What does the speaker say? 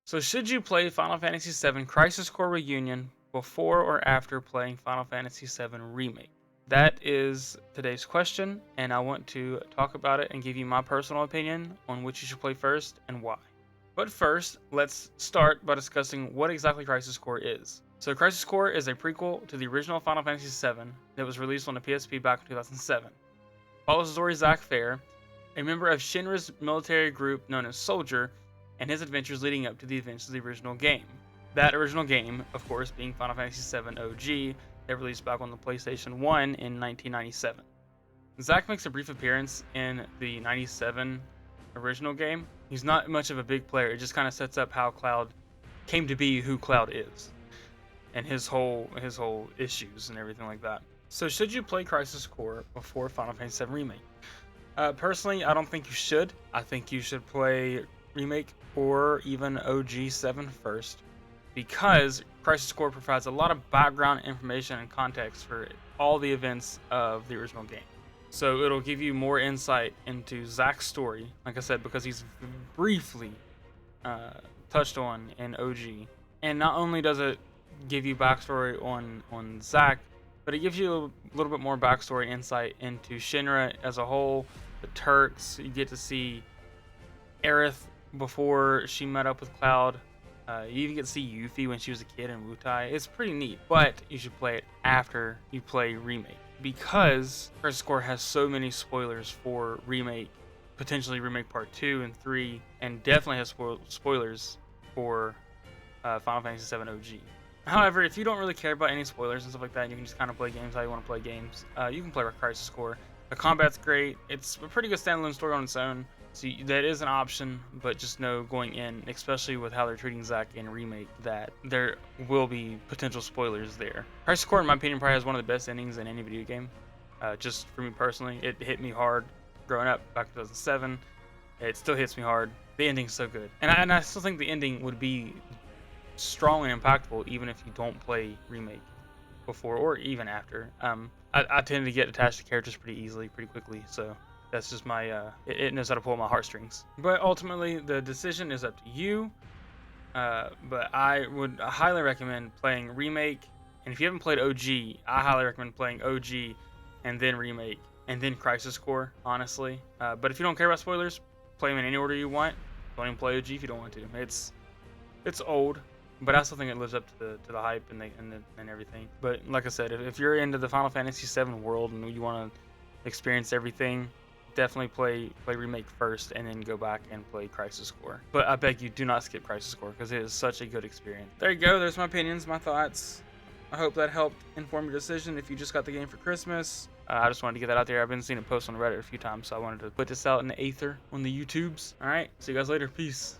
So, should you play Final Fantasy VII Crisis Core Reunion before or after playing Final Fantasy VII Remake? That is today's question, and I want to talk about it and give you my personal opinion on which you should play first and why. But first, let's start by discussing what exactly Crisis Core is. So, Crisis Core is a prequel to the original Final Fantasy VII that was released on the PSP back in 2007. Follows Zori Zack Fair, a member of Shinra's military group known as Soldier, and his adventures leading up to the events of the original game. That original game, of course, being Final Fantasy VII OG, that released back on the PlayStation 1 in 1997. Zack makes a brief appearance in the 97 original game. He's not much of a big player, it just kind of sets up how Cloud came to be who Cloud is, and his whole issues and everything like that. So should you play Crisis Core before Final Fantasy VII Remake? Personally, I don't think you should. I think you should play Remake or even OG 7 first, because Crisis Core provides a lot of background information and context for all the events of the original game. So it'll give you more insight into Zack's story, like I said, because he's briefly touched on in OG. And not only does it give you backstory on Zack, but it gives you a little bit more backstory and insight into Shinra as a whole, the Turks. You get to see Aerith before she met up with Cloud. You even get to see Yuffie when she was a kid in Wutai. It's pretty neat, but you should play it after you play Remake, because Crisis Core has so many spoilers for Remake, potentially Remake Part 2 and 3, and definitely has spoilers for Final Fantasy VII OG. However, if you don't really care about any spoilers and stuff like that, and you can just kind of play games how you want to play games, you can play Crisis Core. The combat's great. It's a pretty good standalone story on its own. So that is an option, but just know going in, especially with how they're treating Zack in Remake, that there will be potential spoilers there. Crisis Core, in my opinion, probably has one of the best endings in any video game. Just for me personally, it hit me hard growing up back in 2007. It still hits me hard. The ending's so good, and I still think the ending would be strong and impactful even if you don't play Remake before or even after. I tend to get attached to characters pretty easily, pretty quickly, so that's just my it knows how to pull my heartstrings. But ultimately, the decision is up to you. But I would highly recommend playing Remake, and if you haven't played OG, I highly recommend playing OG and then Remake and then Crisis Core, honestly. But if you don't care about spoilers, play them in any order you want. Don't even play OG if you don't want to. It's old, but I still think it lives up to the hype and everything. But like I said, if you're into the Final Fantasy VII world and you want to experience everything, definitely play Remake first and then go back and play Crisis Core. But I beg you, do not skip Crisis Core, because it is such a good experience. There you go. There's my opinions, my thoughts. I hope that helped inform your decision if you just got the game for Christmas. I just wanted to get that out there. I've been seeing it post on Reddit a few times, so I wanted to put this out in the aether on the YouTubes. All right, see you guys later. Peace.